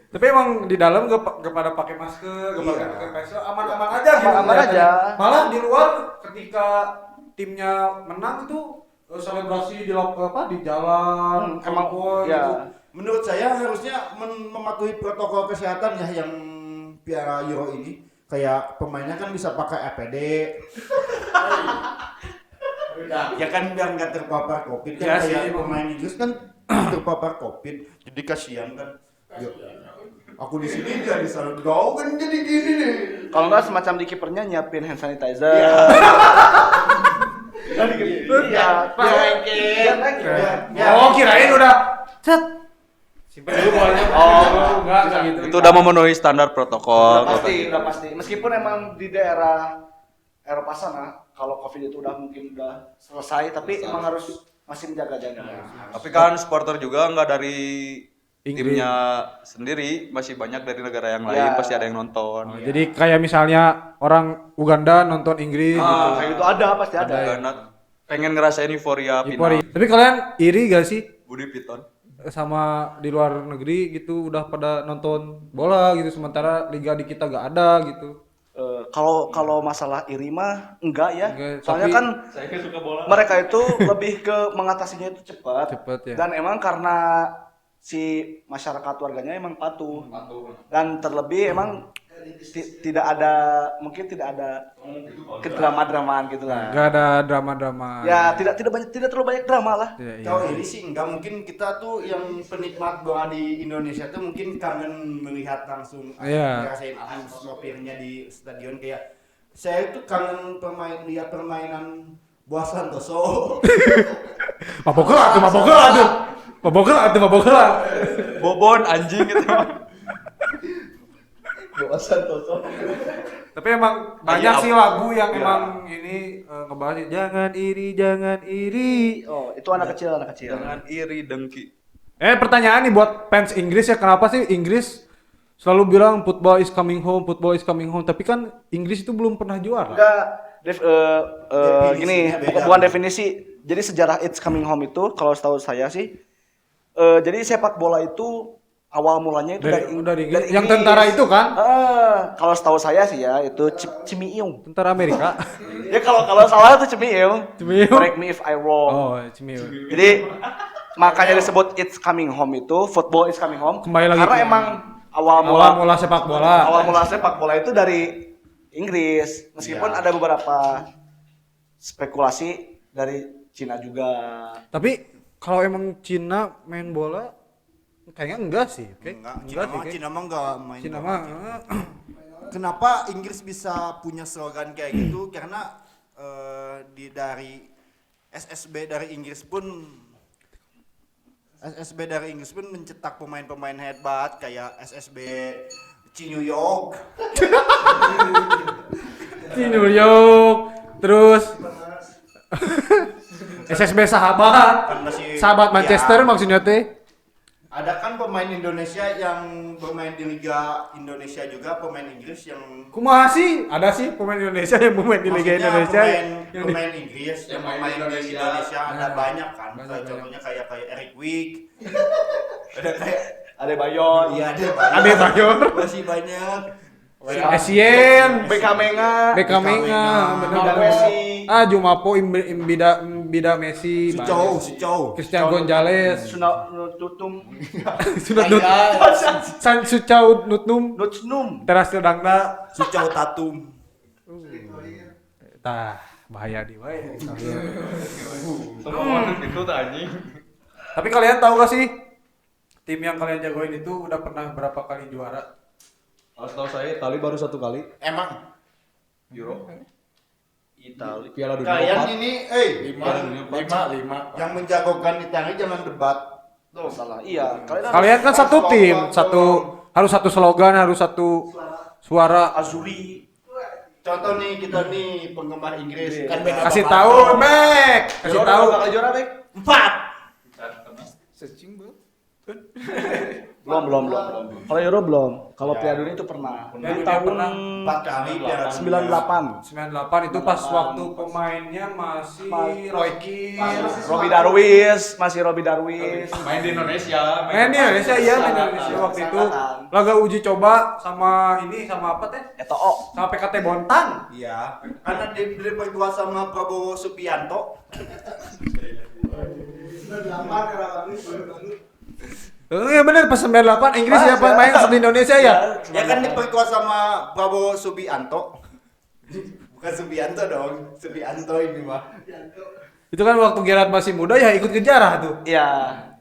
Tapi emang di dalam gak pada pakai masker, gak pada pakai face shield, aman-aman aja gitu. Aman-aman kelihatannya. aja. Malah di luar ketika timnya menang itu selebrasi di di jalan, emang konvoy ya. gitu. Menurut saya harusnya mematuhi protokol kesehatan ya yang Piala Euro ini. Kayak pemainnya kan bisa pakai APD. Ya kan biar nggak terpapar COVID kan, Ya sih, kayak emang. pemain Inggris kan terpapar COVID, jadi kasihan kan. Yo, aku di sini dia di sana, kau kan jadi gini nih. Kalau nggak semacam di kipernya nyiapin hand sanitizer. Iya. Oh, kirain udah set. Simpen dulu bolanya. Oh, enggak gitu. Itu udah memenuhi standar protokol. Udah pasti. Meskipun emang di daerah Eropa sana kalau COVID itu udah selesai, tapi emang harus masih menjaga-jaga. Tapi kan supporter juga nggak dari Inggris. timnya sendiri, masih banyak dari negara yang lain, Ya. pasti ada yang nonton. Jadi kayak misalnya orang Uganda nonton Inggris gitu. Kayak gitu ada, pasti ada. Karena pengen ngerasain euforia Euphoria. final. Tapi kalian iri gak sih Budi Piton. sama di luar negeri gitu udah pada nonton bola gitu sementara liga di kita gak ada gitu. Kalau masalah iri mah enggak ya. Enggak, Soalnya tapi- kan Saya suka bola. mereka itu lebih ke mengatasinya itu cepat. Cepat ya. Dan emang karena si masyarakat warganya emang patuh. Dan terlebih emang tidak ada kedrama-dramaan gitu lah. Gak ada drama-drama. Ya tidak terlalu banyak drama lah. Iya, iya. Kalau ini sih enggak, mungkin kita tuh yang penikmat bola di Indonesia tuh mungkin kangen melihat langsung Iya. ngerasain atmosfernya di stadion. Kayak saya tuh kangen lihat permainan Boas Santoso. Mabokela tuh. Bobon anjing gitu. Boas Santoso. Tapi emang banyak sih lagu yang emang ini ngebahas jangan iri. Oh, itu anak kecil. Jangan iri dengki. Pertanyaan nih buat fans Inggris ya, kenapa sih Inggris selalu bilang football is coming home, tapi kan Inggris itu belum pernah juara. Enggak Definisinya gini, beda. bukan definisi. Jadi sejarah It's Coming Home itu kalau setahu saya sih jadi sepak bola itu awal mulanya itu Dari dari Inggris. Yang tentara itu kan? Kalau setahu saya sih ya itu Cimiung. Tentara Amerika. Ya kalau salah itu Cimiung. Cimiung. Correct me if I wrong. Oh, Cimiu. Jadi makanya disebut It's Coming Home itu football is coming home. Kembali lagi Karena ke- emang Awal mula sepak bola. awal mula sepak bola itu dari Inggris. Meskipun Iya. ada beberapa spekulasi dari Cina juga. Tapi kalau emang Cina main bola kayaknya enggak sih. Enggak, Enggak sih. Cina mah enggak main. Cina bola. mah Kenapa Inggris bisa punya slogan kayak gitu? Karena dari SSB dari Inggris pun mencetak pemain-pemain hebat kayak SSB New York. di New York, terus SSB sahabat, Kan masih- sahabat Manchester ya. maksudnya teh. Ada kan pemain Indonesia yang bermain di Liga Indonesia juga, pemain Inggris yang Kumaha sih? Ada sih pemain Indonesia yang bermain di Liga maksudnya Indonesia. pemain Inggris yang bermain di Indonesia ada banyak kan. Banyak, Kayak banyak. contohnya kayak Eric Wick. Ada Ada Bayon, iya ada Ada Bayor, masih banyak. Essien, Bekamenga, Bekamenga, bener Bida bener. Messi. Jumapo Imbida Messi, Sucau. Cristian Gonzalez, Tutum, Sunat Nut, San Sucau Nutnum, Nutsnum. Terasil Dangda. Sucau Tatum. Tah, bahaya di wae. Semua itu tuh anjing. Tapi kalian tahu gak sih tim yang kalian jagoin itu udah pernah berapa kali juara? Kalau setahu saya Itali baru 1 kali Emang Euro. Itali. Piala Dunia kalian 4. ini Piala Dunia 4. yang menjagokan Italia jangan debat. Tuh salah. Iya, Kalian kan satu tim, harus satu slogan, harus satu suara. Azuri. Contoh nih kita nih penggemar Inggris kan beda Kasih bapak. tahu, Mek. Kasih tahu. Bakal juara, Bek. 4. Belum. Kalau Euro belum. Kalau Piala Dunia itu pernah. Piala Di Dunia tahun pernah. 4 kali Piala Dunia. 98. 98 itu pas waktu pemainnya masih Roy Keane, Robby Darwis, masih Robby Darwis. Main di Indonesia. main di Indonesia iya main di Indonesia waktu itu laga uji coba sama apa teh Eto'o. sama PKT Bontang. Iya, karena dia berdua sama Prabowo Subianto. Iya bener pas 98 Inggris ya main di Indonesia ya. Ya kan diperkuat sama Prabowo Subianto. Bukan Subianto dong, Subianto ini mah. Itu kan waktu Gerard masih muda ya ikut kejarah tuh Iya.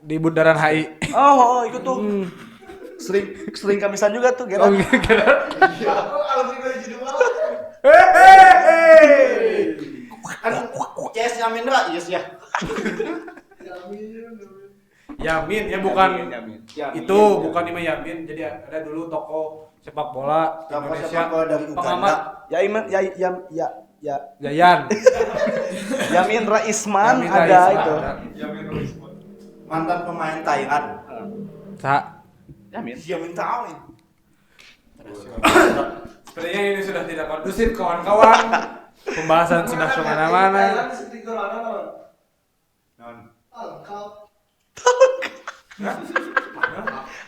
di bundaran HI. Oh, ikut tuh. Sering kamisan juga tuh Oh, Gerard. Gerard. Kan CS Yamindra, yes ya. Yamin ya bukan Yamin. itu bukan Ima Yamin. Jadi ada dulu toko sepak bola di Toko Indonesia sepak bola dari Uganda. pengamat Yayan. Yamin Raisman Yamin ada Raisman. itu. Mantan pemain Thailand. Yamin. Yamin tahu. Sepertinya ini sudah tidak kondusif kawan-kawan. Pembahasan sudah kemana-mana.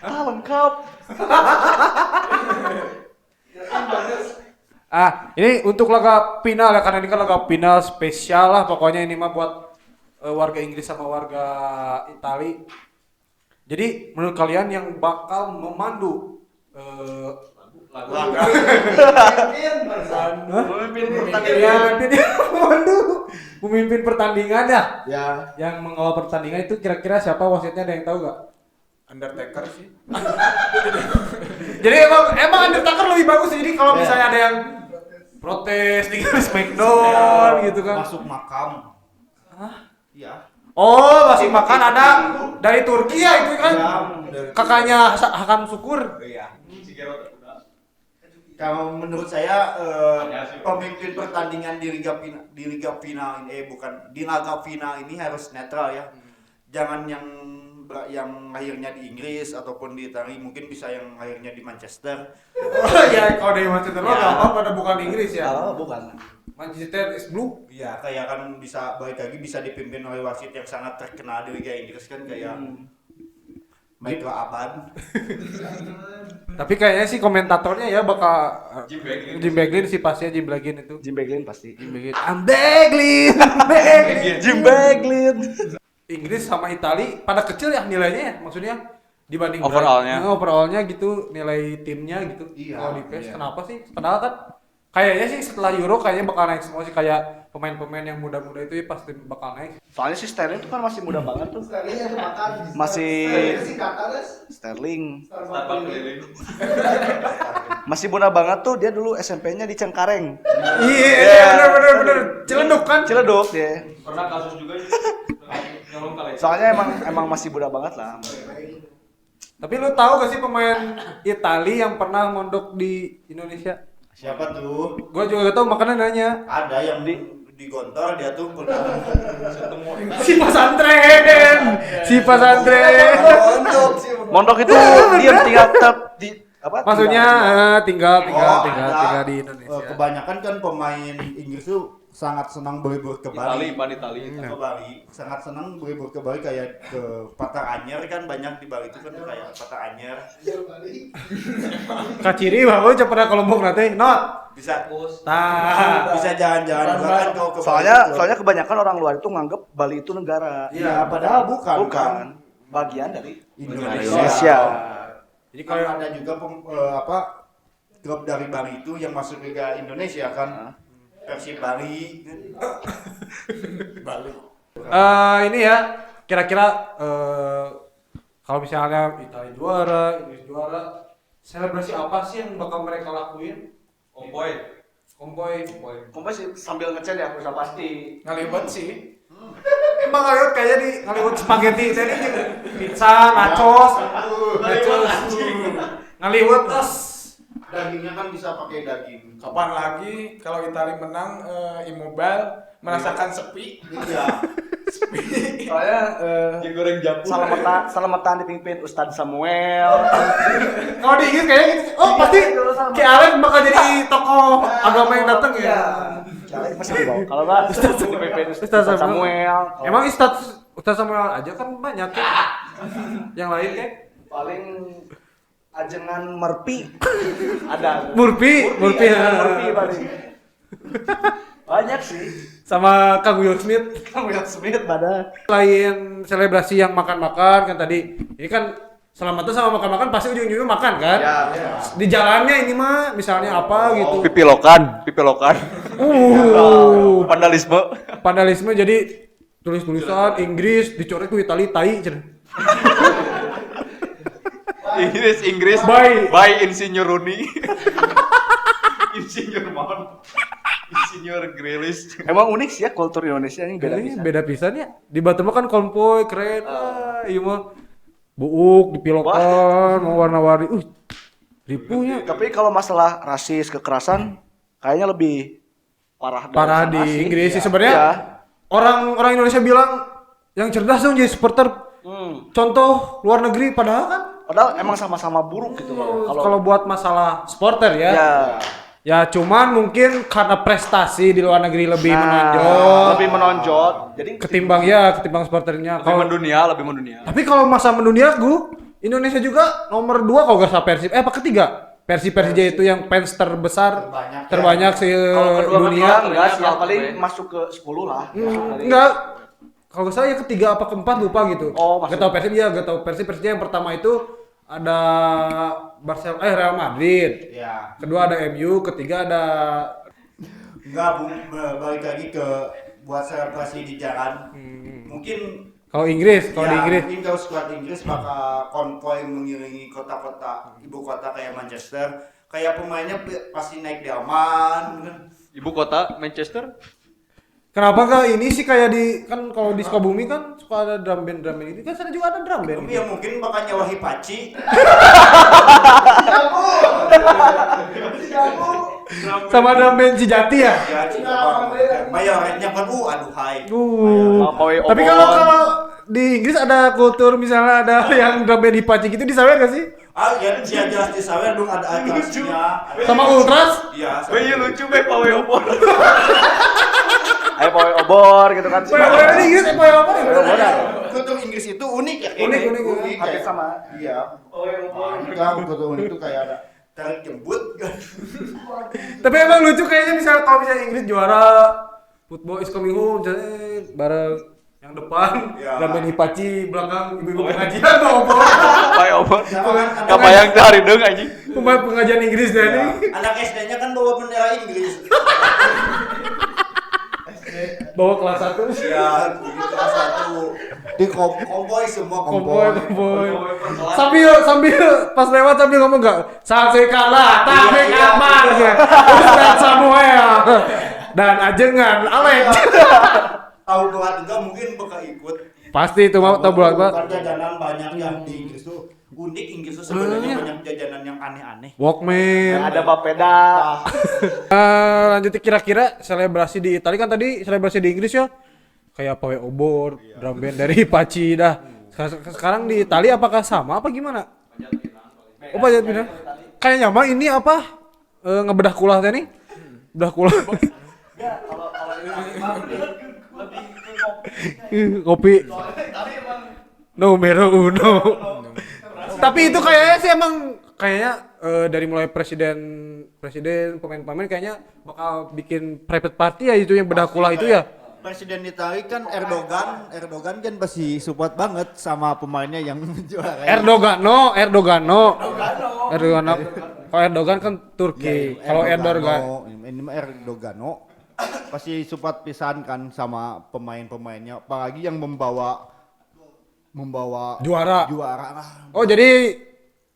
Lengkap. Ini untuk laga final ya karena ini kan laga final spesial lah pokoknya ini mah buat warga Inggris sama warga Itali. Jadi menurut kalian yang bakal memandu memimpin pertandingan ya? Ya. Yang mengawal pertandingan itu kira-kira siapa wasitnya ada yang tahu gak? Undertaker sih. Jadi emang Undertaker lebih bagus sih. Jadi kalau misalnya ada yang protes di Smackdown gitu kan. Masuk makam. Iya. Oh, masih makan ada dari Turki ya itu kan. Ya, dari- Kakaknya Hakam Syukur. Iya. Kalau menurut saya pemimpin pertandingan di liga final ini bukan di laga final ini harus netral ya. Jangan yang lahirnya di Inggris ataupun di Italia, mungkin bisa yang lahirnya di Manchester. Oh ya, kalau dari Manchester Ya. gampang pada bukan Inggris ya. Oh, bukan. Manchester is blue. Iya, kayak kan bisa balik lagi bisa dipimpin oleh wasit yang sangat terkenal di Liga Inggris kan kayak Michael Aban. Tapi kayaknya sih komentatornya ya bakal Jim Beglin sih pastinya Jim Beglin itu. Jim Beglin pasti. Jim Beglin. I'm Beglin. Beglin. Jim Beglin. Inggris sama Itali pada kecil ya nilainya ya maksudnya dibanding Overall-nya. gitu nilai timnya gitu. Iya, Kalau di PES iya. kenapa sih? Padahal kan kayaknya sih setelah Euro kayaknya bakal naik semua sih kayak pemain-pemain yang muda-muda itu ya pasti bakal naik. Soalnya si Sterling itu kan masih muda banget tuh. Masih Masih Katares Sterling. Starbucks keliling. Masih muda banget tuh dia dulu SMP-nya di Cengkareng. Iya, bener. Ciledug kan? Ciledug dia. Pernah kasus juga nyolong kali. Soalnya emang masih muda banget lah. Tapi lu tahu gak sih pemain Itali yang pernah mondok di Indonesia? Siapa tuh? Gua juga gak tahu makanya nanya. Ada yang di Gontor dia tuh pernah Si pesantren. Mondok itu dia tinggal tetap di apa? Maksudnya tinggal ada. di Indonesia. Kebanyakan kan pemain Inggris tuh sangat senang berlibur ke Bali. Itali. Ke Bali, sangat senang berlibur ke Bali kayak ke Pata Anyer kan banyak di Bali itu kan kayak Pata Anyer. Kaciri bahwa udah pernah ke Lombok nanti. Not. Bisa Tah. jalan-jalan juga kan kalau ke Bali. Soalnya kebanyakan orang luar itu nganggep Bali itu negara. Iya, padahal bukan. Bukan. Bagian dari Indonesia. Indonesia. Jadi Kalau kalau ada juga klub dari Bali itu yang masuk Liga Indonesia kan. Persib Bali. ini ya kira-kira kalau misalnya Italia juara, Inggris juara, selebrasi apa sih yang bakal mereka lakuin? Kompoi. Kompoi sih sambil ngechat ya udah pasti. Ngalibet sih. Emang ngaliwat kayak di ngaliwat spaghetti tadi pizza, nachos. Ngaliwat tas. Dagingnya kan bisa pakai daging. Kapan lagi kalau Italia menang Immobile merasakan sepi. Iya. Soalnya Yang goreng jamu. selamatan dipimpin Ustadz Samuel. Kalau di Inggris kayaknya gitu. Oh, pasti Ki Alex bakal jadi tokoh agama yang datang ya. Caranya pasti dibawa. Kalau enggak dipimpin Ustadz Ustadz Samuel. Samuel. Emang Ustadz Samuel aja kan banyak ya. Yang lain kan? Paling ajengan Merpi ada. Murphy Murphy paling. Banyak sih. sama Kang Will Smith. Kang Will Smith pada. Selain selebrasi yang makan-makan kan tadi, ini kan selamatan sama makan-makan pasti ujung-ujungnya makan kan? Ya. Di jalannya ini mah misalnya apa gitu. Pipilokan. Vandalisme. Vandalisme jadi tulis-tulisan Inggris dicoret ku Itali tai cenah. Inggris. Bye. By Insinyur Rooney. Insinyur Mon. Insinyur Grealish. Emang unik sih ya kultur Indonesia ini beda Ini bisa. beda pisan ya. Di Batam mah kan konvoy keren. Iya mah buuk dipilokan mau warna-warni. Ripuhnya. Tapi kalau masalah rasis kekerasan kayaknya lebih parah dari Parah sana di sih. Inggris sih Iya. sebenarnya. Iya. Orang Indonesia bilang yang cerdas dong jadi supporter. Contoh luar negeri padahal kan Padahal emang sama-sama buruk gitu loh. kalau buat masalah supporter ya. ya Ya cuman mungkin karena prestasi di luar negeri lebih nah, menonjol lebih menonjol. Jadi ketimbang supporternya. Lebih mendunia. Tapi kalau masa mendunia Indonesia juga nomor 2 kalau nggak salah Persib. Apa ketiga? Persija itu yang fans terbesar terbanyak se Kalau kedua dunia. kan enggak sih, Banyak, paling ya. masuk ke 10 lah. Masuk dari- Enggak. Kalau nggak salah yang ketiga apa keempat lupa gitu. Oh, Gak tau Persib ya, gak tau Persija yang pertama itu ada Real Madrid. Ya. Kedua ada MU, ketiga ada Enggak, balik lagi ke buat selebrasi di jalan. Mungkin kalau Inggris, kalau di Inggris. mungkin kalau skuad Inggris bakal konvoy mengiringi kota-kota ibu kota kayak Manchester, kayak pemainnya pasti naik delman kan. Ibu kota Manchester. Kenapa nggak ini sih kayak di kan kalau di Sukabumi kan suka ada drum band ini kan sana juga ada drum band. Tapi Gitu. ya mungkin bakal nyawa Hipachi. Sama drum band Cijati ya. Ya, mayoretnya kan aduh hai. Tapi kalau di Inggris ada kultur misalnya ada yang drum band Hipachi gitu di sana nggak sih? Ah ya jelas di sawer dong ada atrasinya. Sama Ultras? Iya. Iya lucu be pawe opor. Ayo pawai obor gitu kan. Boleh di Inggris apa ya apa? Kultur Inggris itu unik ya. Unik. Unik Hampir kayak- sama. Iya. Enggak, kultur unik itu kayak ada tarik jembut kan. Tapi emang lucu kayaknya misalnya kalau misalnya Inggris juara football is coming home misalnya bareng yang depan Ya. drum band Hipachi belakang ibu-ibu pengajian ngobrol. Pawe opor. Jangan Kabayang teh hari deung anjing. Pemain pengajian Inggris Ya, dari anak SD-nya kan bawa bendera Inggris. bawa kelas 1 Ya, di kelas 1 di konvoy semua konvoy. konvoy. Sambil pas lewat sambil ngomong enggak sampai kalah tapi aman ya. Ustaz Samuel dan ajengan Alex. Tahu buat juga mungkin bakal ikut. Pasti itu mau tahu buat apa? Kan jajanan banyak yang di Inggris tuh unik. Inggris tuh sebenarnya banyak jajanan yang aneh-aneh. Walkman. Ada bapeda. Lanjut kira-kira selebrasi di Italia kan tadi selebrasi di Inggris ya kayak pawai obor, drum band dari Hipachi dah. Sekarang di Italia apakah sama apa gimana? Oh Panjat Pinang. Kayaknya mah ini apa? Ngebedah kulah teh nih. Bedah kulah. Kopi. Numero uno. Tapi itu kayaknya sih emang kayaknya dari mulai presiden pemain-pemain kayaknya bakal bikin private party ya itu yang bedah kulah itu ya. Presiden Italia kan Erdogan kan pasti support banget sama pemainnya yang juara. Erdogano. Kalau Erdogan kan Turki. Kalau Erdogan ini mah Erdogano pasti support pisan kan sama pemain-pemainnya, apalagi yang membawa juara. lah. Oh jadi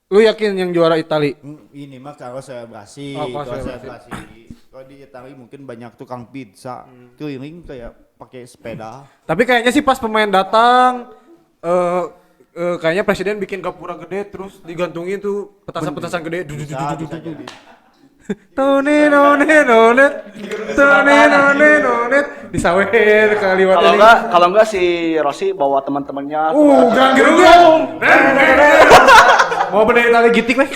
lu yakin yang juara Itali? Ini mah kalau selebrasi, Oh, kalau kalau selebrasi. Kalau di Italia mungkin banyak tukang pizza keliling kayak pakai sepeda. Tapi kayaknya sih pas pemain datang kayaknya presiden bikin gapura gede terus digantungin tuh petasan-petasan gede. Bisa jadi. Tonenonet. Disawer kaliwat ini. Kalau enggak si Rossi bawa teman-temannya. Gang gerung. Mau bener tali gitik weh.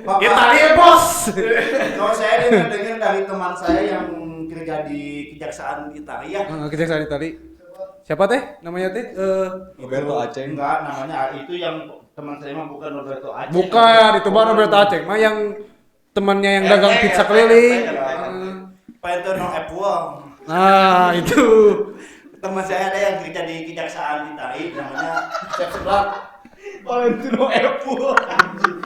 Tali ya, Bos. Kalau saya dengar dari teman saya yang kerja di Kejaksaan Italia. Kejaksaan Itali. Siapa teh? Namanya teh? Roberto Aceh. Enggak, namanya itu yang teman saya mah bukan Roberto Aceh. Bukan, itu mah Roberto Aceh mah yang temannya yang dagang pizza keliling. Paeterno Apple. Nah, itu. Teman saya ada yang kerja di Kejaksaan Italia namanya Chef Seblat. Valentino Apple.